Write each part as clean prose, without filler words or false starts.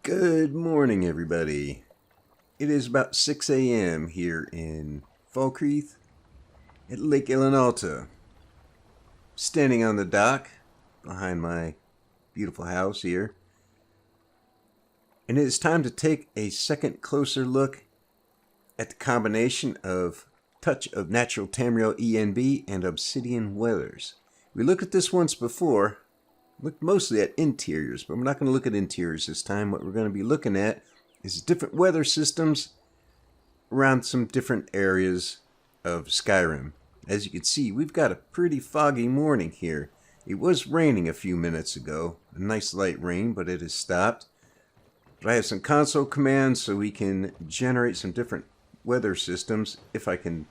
Good morning, everybody. It is about 6 a.m. here in Falkreath at Lake Ilinalta. Standing on the dock behind my beautiful house here. And it is time to take a second closer look at the combination of Touch of Natural Tamriel ENB and Obsidian Weathers. We looked at this once before. Looked mostly at interiors, but we're not going to look at interiors this time. What we're going to be looking at is different weather systems around some different areas of Skyrim. As you can see, we've got a pretty foggy morning here. It was raining a few minutes ago. A nice light rain, but it has stopped. But I have some console commands so we can generate some different weather systems if I can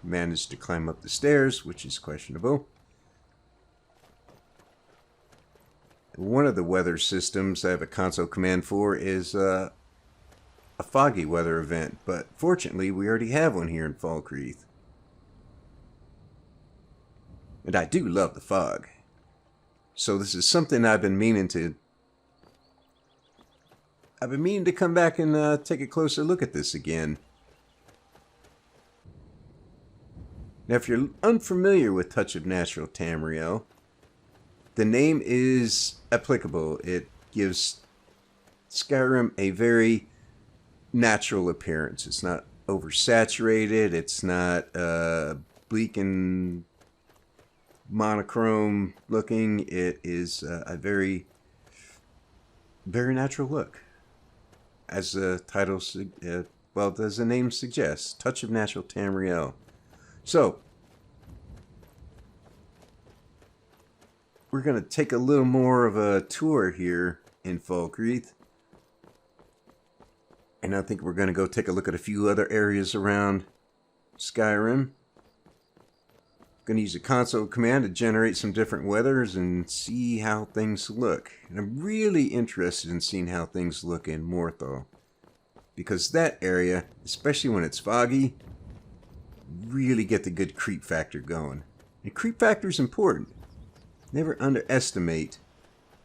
manage to climb up the stairs, which is questionable. One of the weather systems I have a console command for is a foggy weather event, but fortunately we already have one here in Falkreath. And I do love the fog. So this is something I've been meaning to come back and take a closer look at this again. Now if you're unfamiliar with Touch of Natural Tamriel, the name is applicable. It gives Skyrim a very natural appearance. It's not oversaturated. It's not bleak and monochrome looking. It is a very, very natural look. As the title, as the name suggests, Touch of Natural Tamriel. So, we're going to take a little more of a tour here in Falkreath. And I think we're going to go take a look at a few other areas around Skyrim. Going to use a console command to generate some different weathers and see how things look. And I'm really interested in seeing how things look in Morthal. Because that area, especially when it's foggy, really get the good creep factor going. And creep factor is important. Never underestimate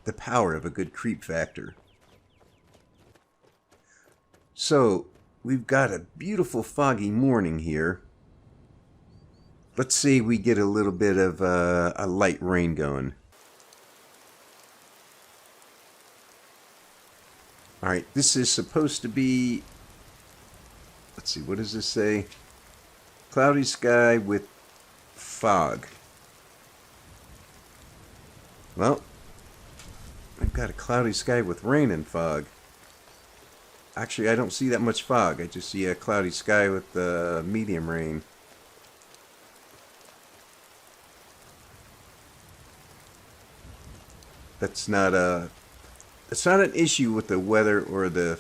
the power of a good creep factor. So, we've got a beautiful foggy morning here. Let's see if we get a little bit of a light rain going. Alright, this is supposed to be... Let's see, what does this say? Cloudy sky with fog. Well, I've got a cloudy sky with rain and fog. Actually, I don't see that much fog. I just see a cloudy sky with medium rain. That's not an issue with the weather or the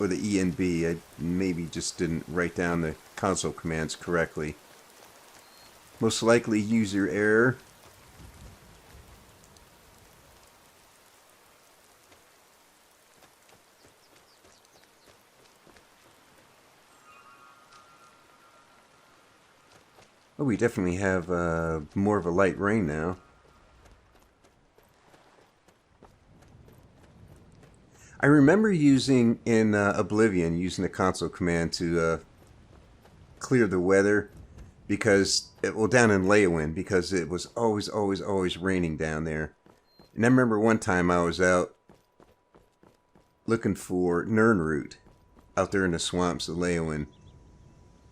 ENB. I maybe just didn't write down the console commands correctly. Most likely user error. Oh, we definitely have more of a light rain now. I remember using in Oblivion, using the console command to clear the weather because, down in Leyawind, because it was always raining down there. And I remember one time I was out looking for Nirnroot out there in the swamps of Leyawind.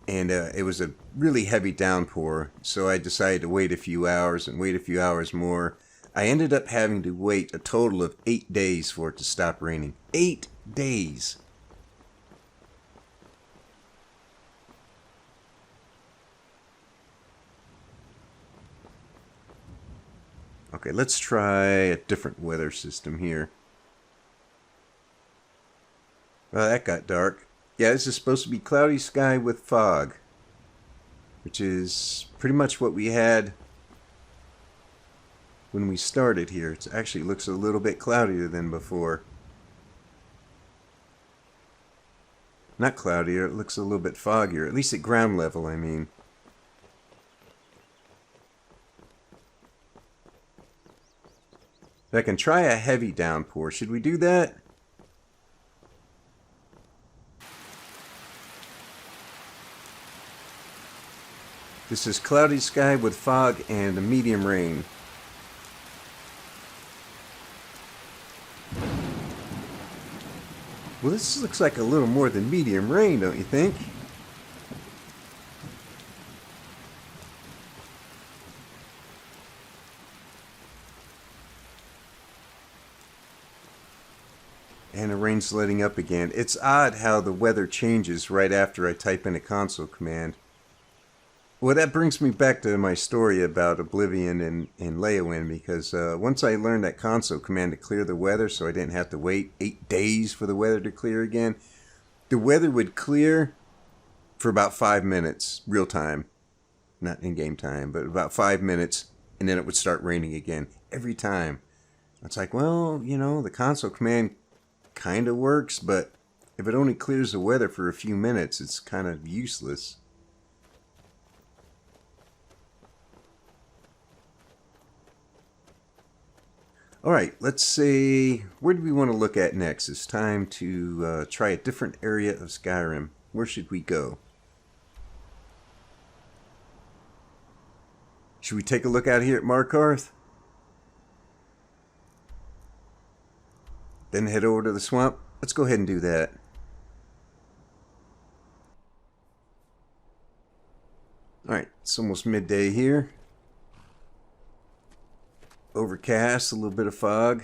And it was a really heavy downpour, so I decided to wait a few hours and wait a few hours more. I ended up having to wait a total of 8 days for it to stop raining. 8 days! Okay, let's try a different weather system here. Well, that got dark. Yeah, this is supposed to be cloudy sky with fog, which is pretty much what we had when we started here. It actually looks a little bit cloudier than before. Not cloudier, it looks a little bit foggier, at least at ground level, I mean. I can try a heavy downpour. Should we do that? This is cloudy sky with fog and a medium rain. Well, this looks like a little more than medium rain, don't you think? And the rain's letting up again. It's odd how the weather changes right after I type in a console command. Well, that brings me back to my story about Oblivion and Leowin, because once I learned that console command to clear the weather so I didn't have to wait 8 days for the weather to clear again, the weather would clear for about 5 minutes, real time. Not in-game time, but about 5 minutes, and then it would start raining again, every time. It's like, well, you know, the console command kind of works, but if it only clears the weather for a few minutes, it's kind of useless. Alright, let's say, where do we want to look at next? It's time to try a different area of Skyrim. Where should we go? Should we take a look out here at Markarth? Then head over to the swamp? Let's go ahead and do that. Alright, it's almost midday here. Overcast, a little bit of fog.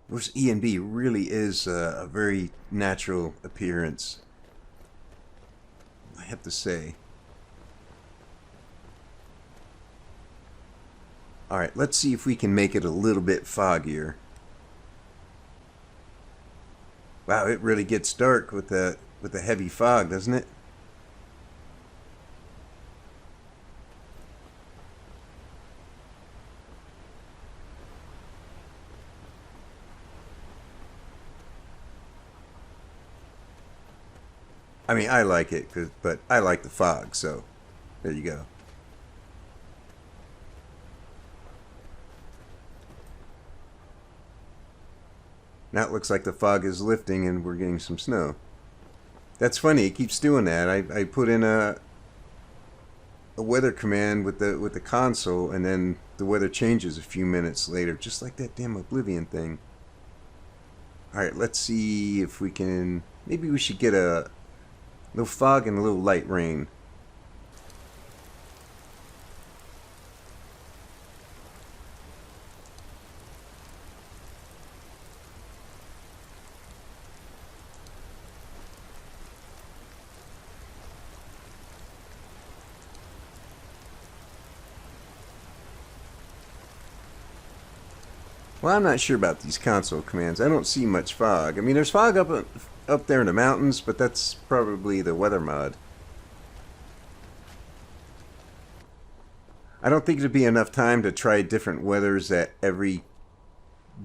This ENB really is a very natural appearance, I have to say. Alright, let's see if we can make it a little bit foggier. Wow, it really gets dark with the heavy fog, doesn't it? I mean, I like it, but I like the fog, so there you go. Now it looks like the fog is lifting and we're getting some snow. That's funny, it keeps doing that. I put in a weather command with the console, and then the weather changes a few minutes later, just like that damn Oblivion thing. Alright, let's see if we can... Maybe we should get a little fog and a little light rain. Well, I'm not sure about these console commands. I don't see much fog. I mean, there's fog up there in the mountains, but that's probably the weather mod. I don't think it'd be enough time to try different weathers at every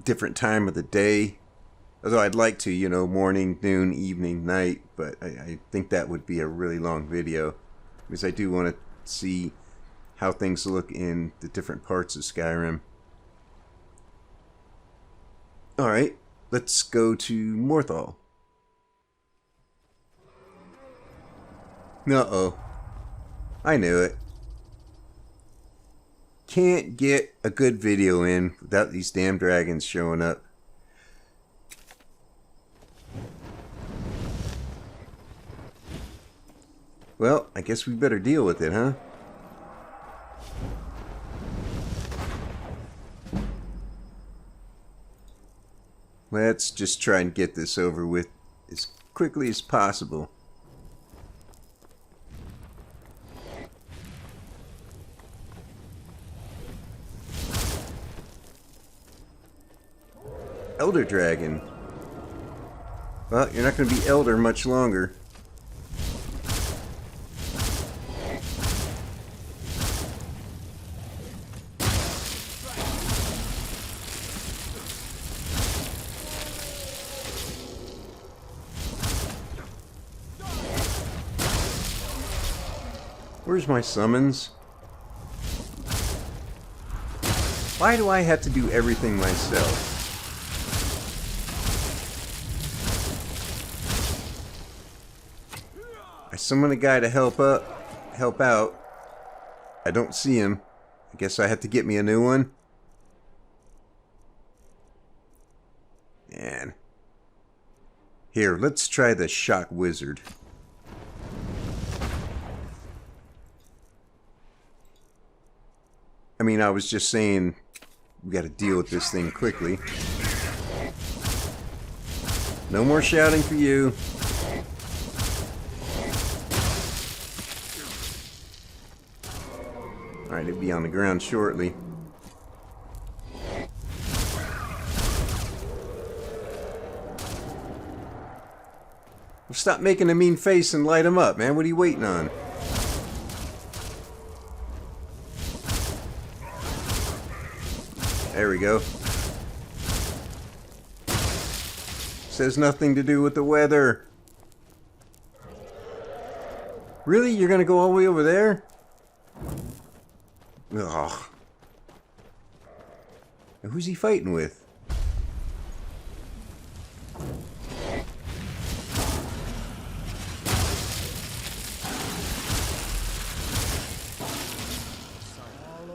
different time of the day. Although I'd like to, you know, morning, noon, evening, night, but I think that would be a really long video, because I do want to see how things look in the different parts of Skyrim. Alright, let's go to Morthal. Uh-oh. I knew it. Can't get a good video in without these damn dragons showing up. Well, I guess we better deal with it, huh? Let's just try and get this over with as quickly as possible. Elder Dragon. Well, you're not going to be Elder much longer. Where's my summons? Why do I have to do everything myself? I summoned a guy to help out. I don't see him. I guess I have to get me a new one. Man. Here, let's try the shock wizard. I mean, I was just saying we got to deal with this thing quickly. No more shouting for you. Alright, it'll be on the ground shortly. Well, stop making a mean face and light him up, man. What are you waiting on? There we go. Says nothing to do with the weather. Really? You're gonna go all the way over there? Ugh. Who's he fighting with? All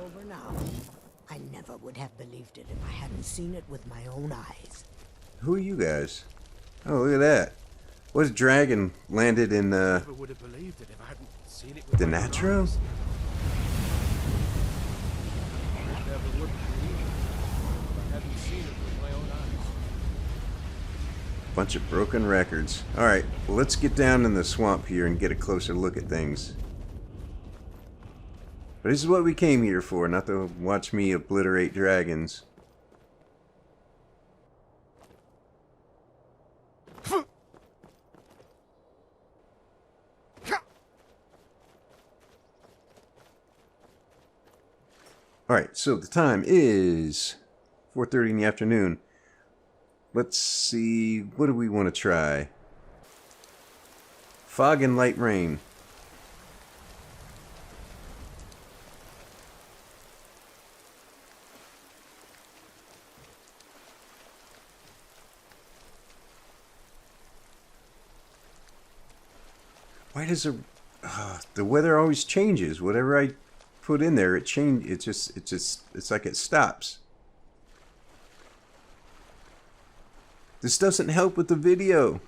over now. I never would have believed it if I hadn't seen it with my own eyes. Who are you guys? Oh, look at that. What, a dragon landed in the Natro? Bunch of broken records. Alright, well, let's get down in the swamp here and get a closer look at things. But this is what we came here for, not to watch me obliterate dragons. Alright, so the time is 4:30 in the afternoon. Let's see, what do we want to try? Fog and light rain. Why does the weather always changes? Whatever I put in there, it's like it stops. This doesn't help with the video.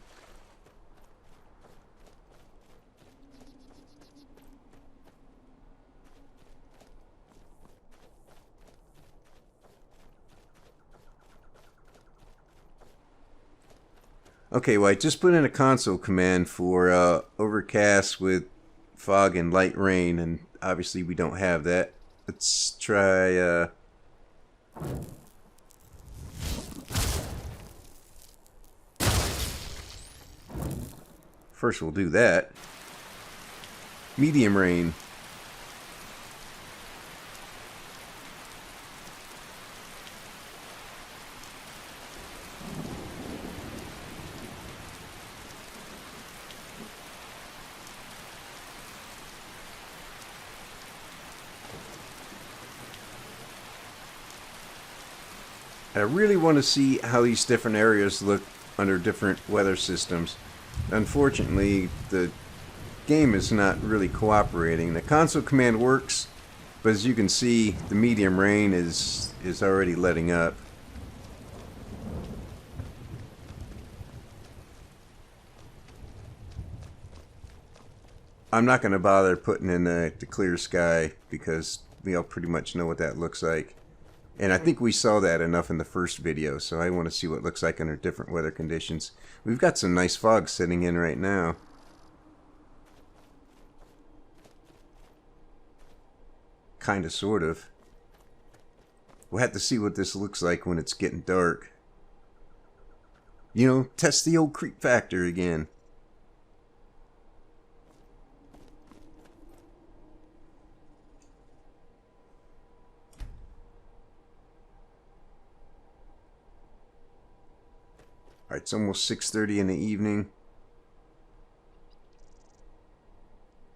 Okay, well, I just put in a console command for overcast with fog and light rain, and obviously we don't have that. Let's try first we'll do that. Medium rain. I really want to see how these different areas look under different weather systems. Unfortunately, the game is not really cooperating. The console command works, but as you can see, the medium rain is already letting up. I'm not going to bother putting in the clear sky because we all pretty much know what that looks like. And I think we saw that enough in the first video, so I want to see what it looks like under different weather conditions. We've got some nice fog sitting in right now. Kind of, sort of. We'll have to see what this looks like when it's getting dark. You know, test the old creep factor again. Alright, it's almost 6:30 in the evening.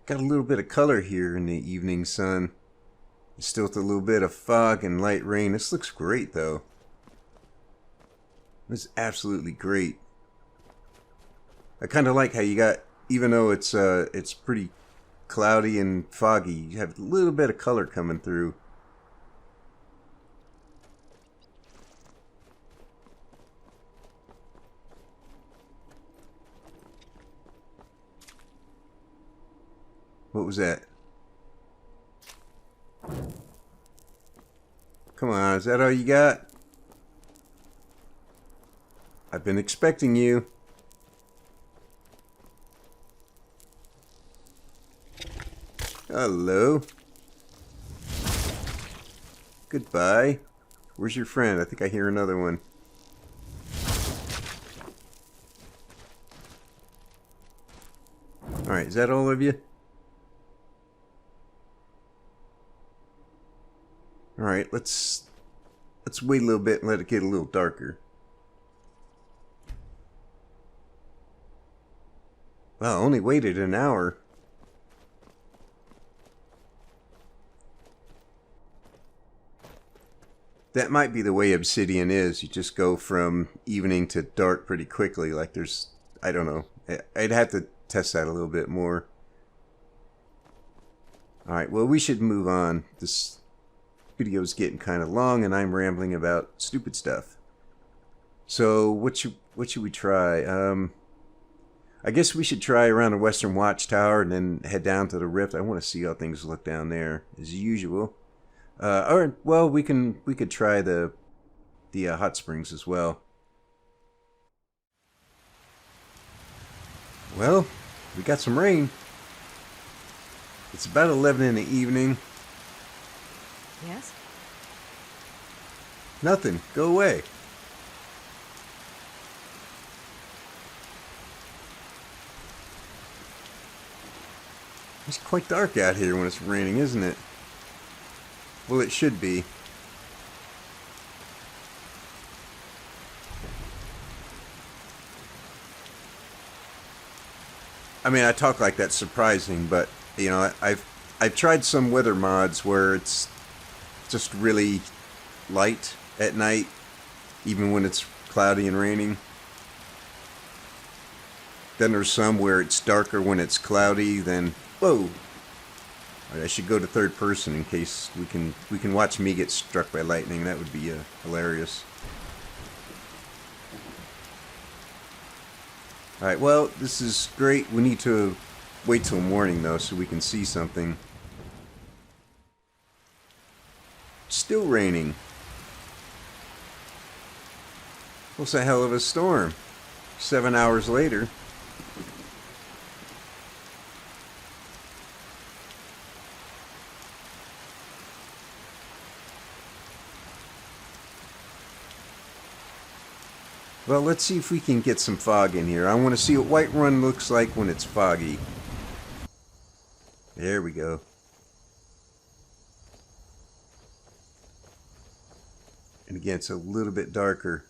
Got a little bit of color here in the evening sun. Still with a little bit of fog and light rain. This looks great though. This is absolutely great. I kind of like how you got, even though it's pretty cloudy and foggy, you have a little bit of color coming through. What was that? Come on, is that all you got? I've been expecting you. Hello. Goodbye. Where's your friend? I think I hear another one. Alright, is that all of you? Alright, let's wait a little bit and let it get a little darker. Well, I only waited an hour. That might be the way Obsidian is. You just go from evening to dark pretty quickly. Like there's, I don't know. I'd have to test that a little bit more. Alright, well we should move on. This video's getting kind of long and I'm rambling about stupid stuff. So what should we try? I guess we should try around the Western Watchtower and then head down to the Rift. I want to see how things look down there as usual. Or well, we could try the hot springs as well. Well, we got some rain. It's about 11 in the evening. Yes? Nothing. Go away. It's quite dark out here when it's raining, isn't it? Well, it should be. I mean, I talk like that's surprising, but you know, I've tried some weather mods where it's just really light at night, even when it's cloudy and raining. Then there's some where it's darker when it's cloudy. Then whoa! I should go to third person in case we can watch me get struck by lightning. That would be hilarious. Alright, well, this is great. We need to wait till morning, though, so we can see something. Still raining. What's a hell of a storm? 7 hours later. Well, let's see if we can get some fog in here. I want to see what Whiterun looks like when it's foggy. There we go. And again, it's a little bit darker.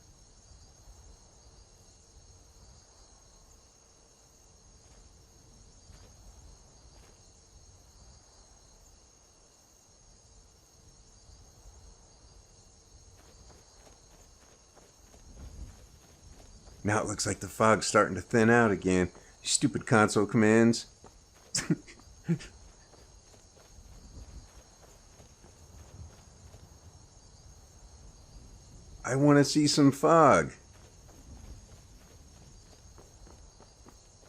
Now it looks like the fog's starting to thin out again. Stupid console commands. I want to see some fog.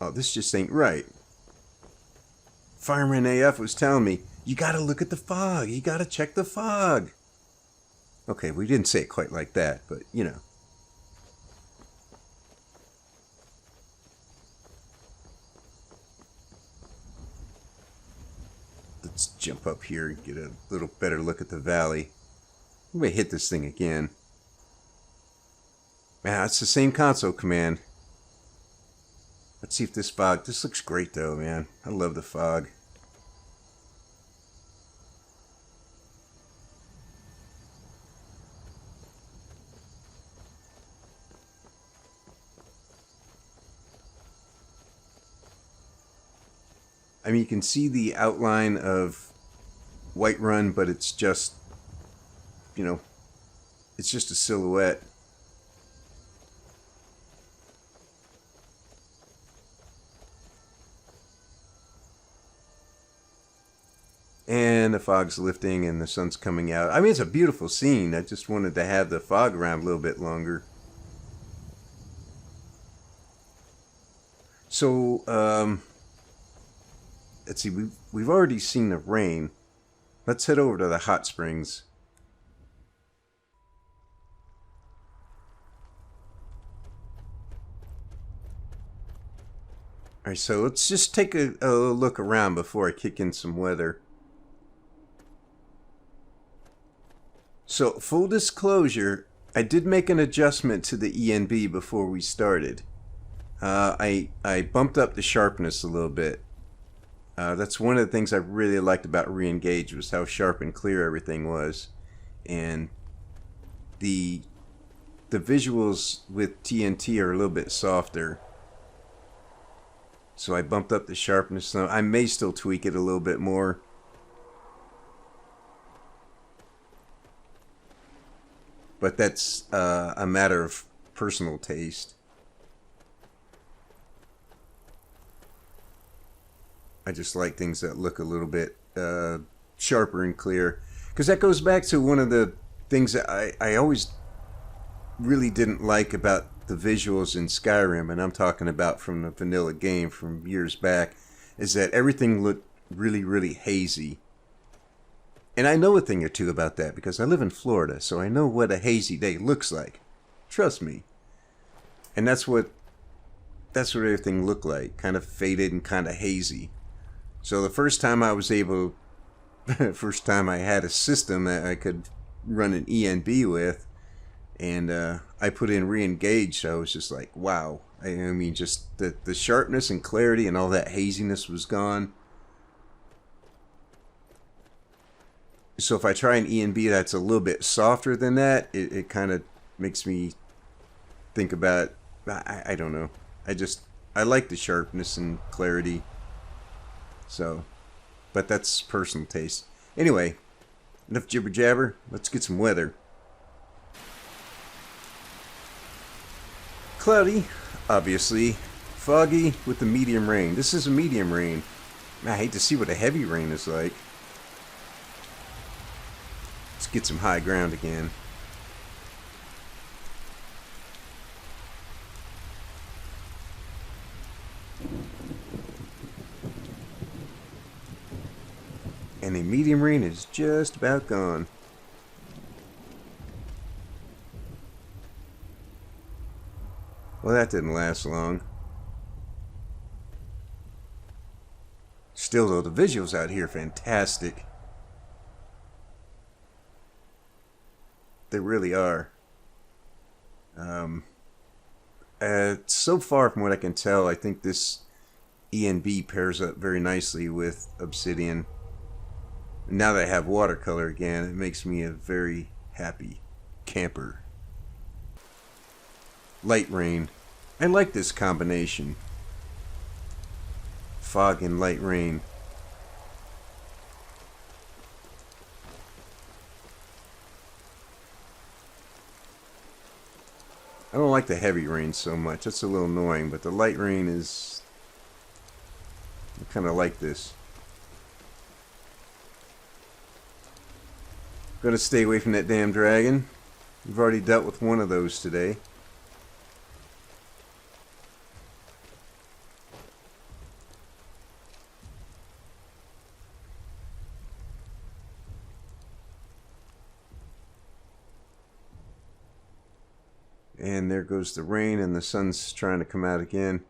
Oh, this just ain't right. Fireman AF was telling me, you gotta look at the fog. You gotta check the fog. Okay, we didn't say it quite like that, but you know. Let's jump up here and get a little better look at the valley. I'm gonna hit this thing again. Man, it's the same console command. Let's see if this fog... This looks great though, man. I love the fog. I mean, you can see the outline of Whiterun, but it's just, you know, it's just a silhouette. And the fog's lifting and the sun's coming out. I mean, it's a beautiful scene. I just wanted to have the fog around a little bit longer. So, let's see. We've already seen the rain. Let's head over to the hot springs. Alright, so let's just take a look around before I kick in some weather. So, full disclosure, I did make an adjustment to the ENB before we started. I bumped up the sharpness a little bit. That's one of the things I really liked about Re-Engage, was how sharp and clear everything was. And the visuals with TNT are a little bit softer. So I bumped up the sharpness. So I may still tweak it a little bit more. But that's a matter of personal taste. I just like things that look a little bit sharper and clear. Because that goes back to one of the things that I always really didn't like about the visuals in Skyrim, and I'm talking about from the vanilla game from years back, is that everything looked really, really hazy. And I know a thing or two about that because I live in Florida, so I know what a hazy day looks like. Trust me. And that's what everything looked like, kind of faded and kind of hazy. So the first time I had a system that I could run an ENB with, and I put in Re-Engage, I was just like, wow. I mean, just the sharpness and clarity and all that haziness was gone. So if I try an ENB that's a little bit softer than that, it kind of makes me think about, I don't know. I like the sharpness and clarity. So, but that's personal taste. Anyway, enough jibber jabber. Let's get some weather. Cloudy, obviously. Foggy with the medium rain. This is a medium rain. I hate to see what a heavy rain is like. Let's get some high ground again. And the medium rain is just about gone. Well, that didn't last long. Still, though, the visuals out here are fantastic. They really are. So far, from what I can tell, I think this ENB pairs up very nicely with Obsidian. Now that I have watercolor again, it makes me a very happy camper. Light rain. I like this combination. Fog and light rain. I don't like the heavy rain so much. That's a little annoying, but the light rain is... I kind of like this. Gotta stay away from that damn dragon. We've already dealt with one of those today. And there goes the rain, and the sun's trying to come out again.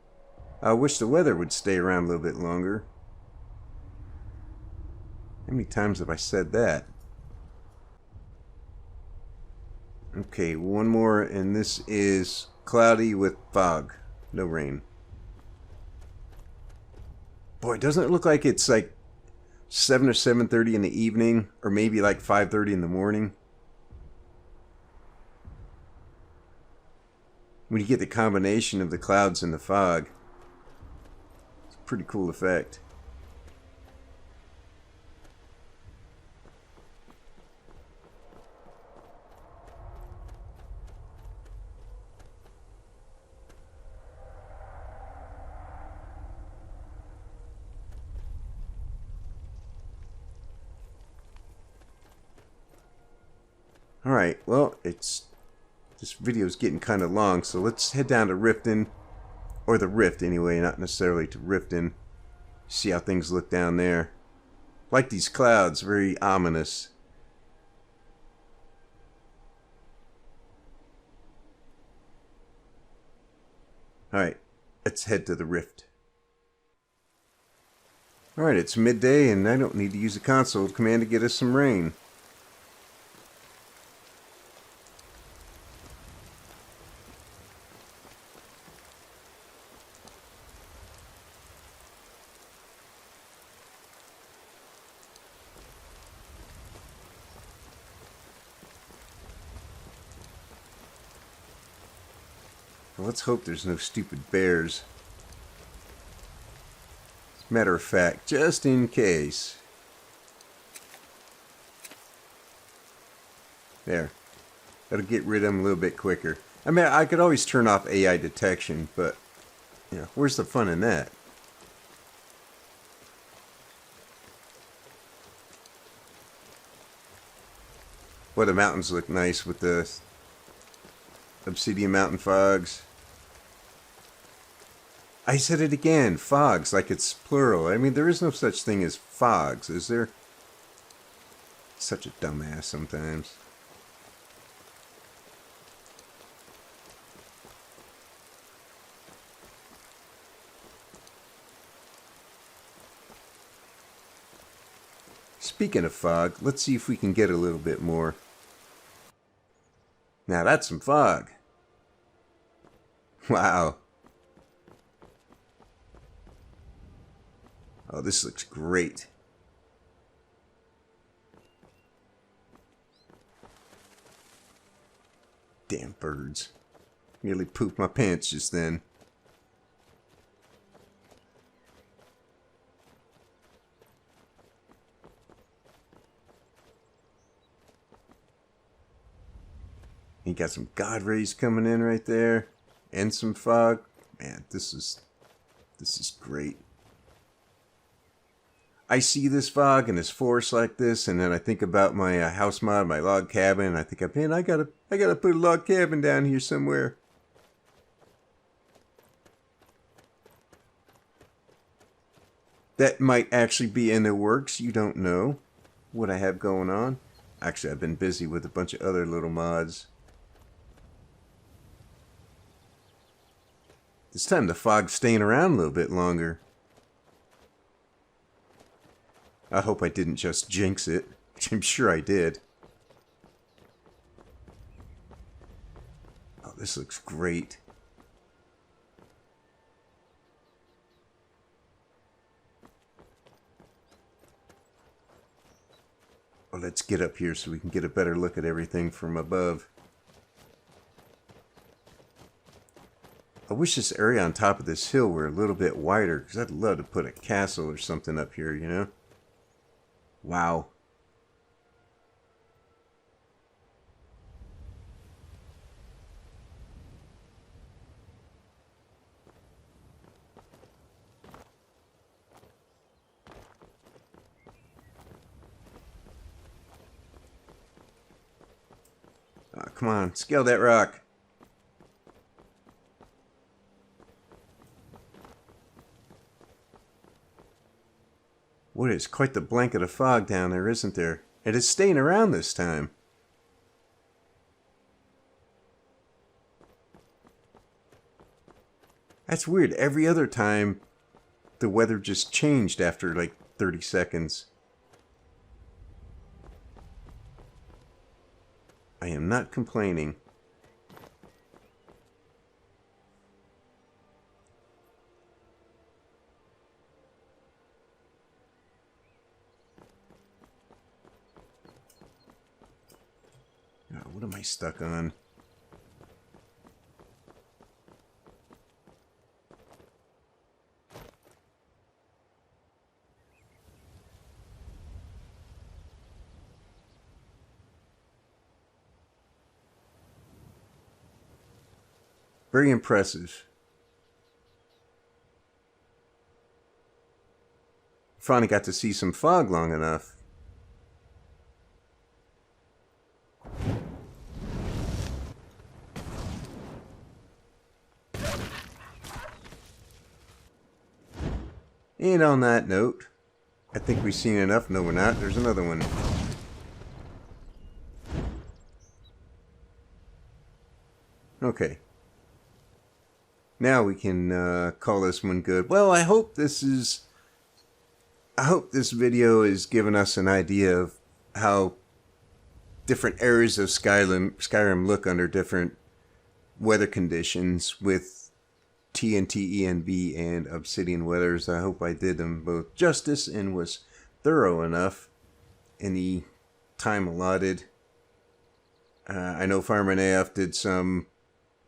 I wish the weather would stay around a little bit longer. How many times have I said that? Okay, one more, and this is cloudy with fog. No rain. Boy, doesn't it look like it's like 7 or 7:30 in the evening, or maybe like 5:30 in the morning? When you get the combination of the clouds and the fog. It's a pretty cool effect. Alright, well, this video's getting kind of long, so let's head down to Riften, or the Rift anyway, not necessarily to Riften. See how things look down there. Like these clouds, very ominous. Alright, let's head to the Rift. Alright, it's midday and I don't need to use a console command to get us some rain. Well, let's hope there's no stupid bears. As a matter of fact, just in case. There. That'll get rid of them a little bit quicker. I mean, I could always turn off AI detection, but, you know, where's the fun in that? Well, the mountains look nice with the Obsidian mountain fogs. I said it again, fogs, like it's plural. I mean, there is no such thing as fogs, is there? Such a dumbass sometimes. Speaking of fog, let's see if we can get a little bit more. Now that's some fog. Wow. Oh, this looks great. Damn birds. Nearly pooped my pants just then. You got some God rays coming in right there. And some fog. Man, this is great. I see this fog and this forest like this, and then I think about my house mod, my log cabin, and I think, man, I gotta put a log cabin down here somewhere. That might actually be in the works. You don't know what I have going on. Actually, I've been busy with a bunch of other little mods. This time the fog's staying around a little bit longer. I hope I didn't just jinx it, which I'm sure I did. Oh, this looks great. Well, let's get up here so we can get a better look at everything from above. I wish this area on top of this hill were a little bit wider, because I'd love to put a castle or something up here, you know? Wow. Oh, come on, scale that rock. What is quite the blanket of fog down there, isn't there? It is staying around this time. That's weird. Every other time, the weather just changed after like 30 seconds. I am not complaining. What am I stuck on? Very impressive. Finally got to see some fog long enough. And on that note, I think we've seen enough. No, we're not. There's another one. Okay. Now we can call this one good. Well, I hope this video is giving us an idea of how different areas of Skyrim look under different weather conditions with TNT ENB and Obsidian Weathers. I hope I did them both justice and was thorough enough in the time allotted. I know Farmer AF did some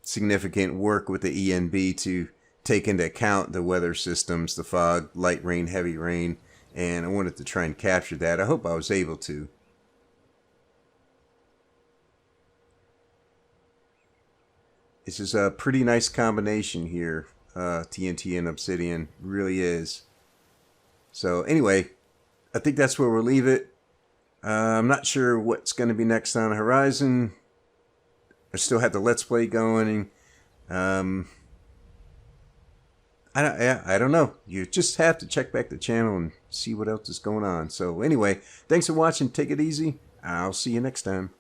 significant work with the ENB to take into account the weather systems, the fog, light rain, heavy rain, and I wanted to try and capture that. I hope I was able to. This is a pretty nice combination here, TNT and Obsidian. Really is. So anyway, I think that's where we'll leave it. I'm not sure what's going to be next on the horizon. I still have the Let's Play going. I don't know. You just have to check back the channel and see what else is going on. So anyway, thanks for watching. Take it easy. I'll see you next time.